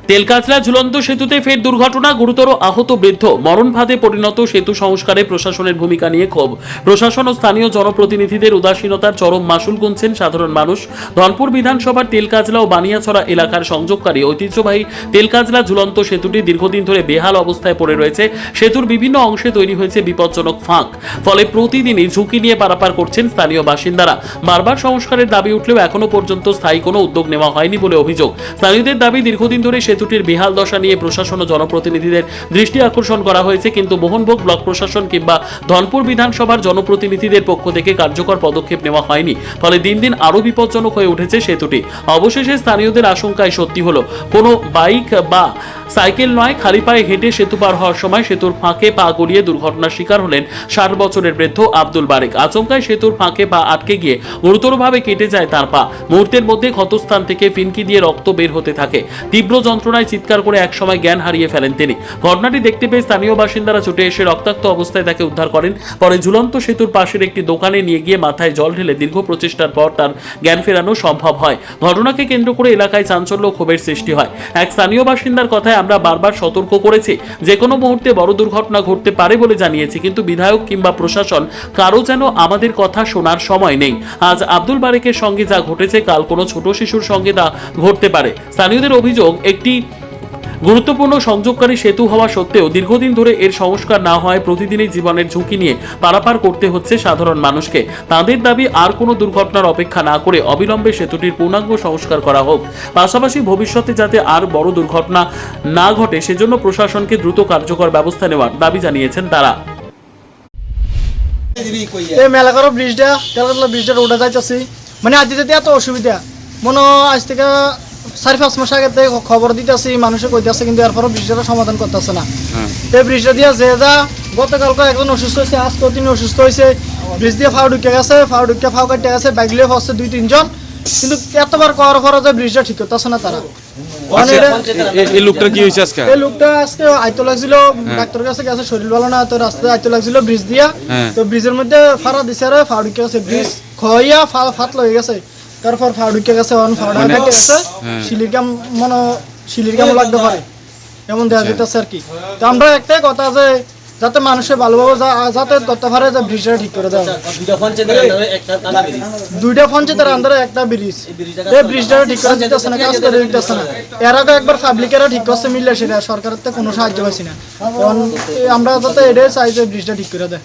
তেলকাজলা ঝুলন্ত সেতুতে ফের দুর্ঘটনা, গুরুতর আহত বৃদ্ধ, মরণফাঁদে পরিণত সেতু সংস্কারে প্রশাসনের ভূমিকা নিয়ে ক্ষোভ। প্রশাসন ও স্থানীয় জনপ্রতিনিধিদের উদাসীনতার চরম মাশুল গুনছেন সাধারণ মানুষ। ধনপুর বিধানসভার তেলকাজলা ও বানিয়াছড়া এলাকার সংযোগকারী ঐতিহ্যবাহী তেলকাজলা ঝুলন্ত সেতুটি দীর্ঘদিন ধরে বেহাল অবস্থায় পড়ে রয়েছে। সেতুর বিভিন্ন অংশে তৈরি হয়েছে বিপজ্জনক ফাঁক, ফলে প্রতিদিনই ঝুঁকি নিয়ে পারাপার করছেন স্থানীয় বাসিন্দারা। বারবার সংস্কারের দাবি উঠলেও এখনো পর্যন্ত স্থায়ী কোনো উদ্যোগ নেওয়া হয়নি বলে অভিযোগ। স্থানীয়দের দাবি, দীর্ঘদিন ধরে সেতুটির বেহাল দশা নিয়ে প্রশাসন ও জনপ্রতিনিধিদের দৃষ্টি আকর্ষণ করা হয়েছে, কিন্তু মোহনভোগ ব্লক প্রশাসন কিংবা ধনপুর বিধানসভার জনপ্রতিনিধিদের পক্ষ থেকে কার্যকর পদক্ষেপ নেওয়া হয়নি। ফলে দিন দিন আরও বিপজ্জনক হয়ে উঠেছে সেতুটি। অবশেষে স্থানীয়দের আশঙ্কায় সত্যি হলো, কোনো বাইক বা সাইকেল নয়, খালি পায়ে হেঁটে সেতু পার হওয়ার সময় সেতুর ফাঁকে পা গড়িয়ে দুর্ঘটনার শিকার হলেন 60 বছরের বৃদ্ধ আব্দুল বারেক। আচমকায় সেতুর ফাঁকে পা আটকে গিয়ে গুরুতরভাবে কেটে যায় তার পা। মুহূর্তের মধ্যে ক্ষতস্থান থেকে ফিনকি দিয়ে রক্ত বের হতে থাকে। তীব্র যন্ত্রণায় চিৎকার করে একসময় জ্ঞান হারিয়ে ফেলেন তিনি। ঘটনাটি দেখতে পেয়ে স্থানীয় বাসিন্দারা ছুটে এসে রক্তাক্ত অবস্থায় তাকে উদ্ধার করেন। পরে ঝুলন্ত সেতুর পাশের একটি দোকানে নিয়ে গিয়ে মাথায় জল ঢেলে দীর্ঘ প্রচেষ্টার পর তার জ্ঞান ফেরানো সম্ভব হয়। ঘটনাকে কেন্দ্র করে এলাকায় চাঞ্চল্য ও ক্ষোভের সৃষ্টি হয়। এক স্থানীয় বাসিন্দার কথায়, আমরা বারবার সতর্ক করেছি, যে কোনো মুহূর্তে বড় দুর্ঘটনা ঘটতে পারে বলে জানিয়েছি, কিন্তু বিধায়ক কিংবা প্রশাসন কারো যেন আমাদের কথা শোনার সময় নেই। আজ আব্দুল বারেকের সঙ্গে যা ঘটেছে, কাল কোনো ছোট শিশুর সঙ্গে তা ঘটতে পারে। স্থানীয়দের অভিযোগ, একটি গুরুত্বপূর্ণ সংযোগকারী সেতু হওয়া সত্ত্বেও দীর্ঘদিন ধরে এর সংস্কার না হয় প্রতিদিনই জীবনের ঝুঁকি নিয়ে পারাপার করতে হচ্ছে সাধারণ মানুষকে। তাদের দাবি, আর কোনো দুর্ঘটনার অপেক্ষা না করে অবিলম্বে সেতুটির পূর্ণাঙ্গ সংস্কার করা হোক। পাশাপাশি ভবিষ্যতে যাতে আর বড় দুর্ঘটনা না ঘটে সেজন্য প্রশাসনকে দ্রুত কার্যকর ব্যবস্থা নেওয়ার দাবি জানিয়েছেন তারা। এই মেলাকার ব্রিজটা ব্রিজটা রোডে যাইতেছি, মানে আজ যেতে এত অসুবিধা, মনে আজ থেকে 4-5 মাস আগে খবর দিতেছি, মানুষে কইতেছে, কিন্তু এরপরও ব্রিজটা সমাধান করতেছে না। এই ব্রিজটা দিয়ে যে যা গতকালকে একজন অসুস্থ হয়েছে, আজকেও তিনি অসুস্থ হয়েছে। ব্রিজ দিয়ে ফাও ঢুকে গেছে, ফাও কাটতে গেছে, বাইক লিয়ে ফসছে 2-3 জন, কিন্তু এতবার করার পর যে ব্রিজটা ঠিক করতেছে না তারা। এই লোকটা কি হয়েছে আজকে? এই লোকটা আজকে আইতো লাগছিল, ডাক্তারের কাছে গেছে, শরীর ভালো না, তো রাস্তায় আইতো লাগছিল ব্রিজ দিয়া। তো ব্রিজের মধ্যে ফাড়া দিছে, আর ফাও ঢুকে গেছে, ব্রিজ খইয়া ফাট লয়ে গেছে। তারপর ফাও ঢুকে গেছে, ফাওড়া কেটে গেছে, শিলির কাম লাগতে পারে এমন দেখা যেতেছে আর কি। তো আমরা একটাই কথা, যে যাতে মানুষের ভালোভাবে যাতে করতে পারে, যে ব্রিজটা ঠিক করে দেওয়া। 2টা পঞ্চায়েতের আন্ডারে একটা ব্রিজ, এই ব্রিজটা ঠিক করে দিতেছে না, কাজ করে দিতেছে না। এর আগে একবার পাবলিকেরা ঠিক করছে মিললে, সেটা সরকারের থেকে কোনো সাহায্য পাইছি না। আমরা যাতে এটাই চাই যে ব্রিজটা ঠিক করে দেয়।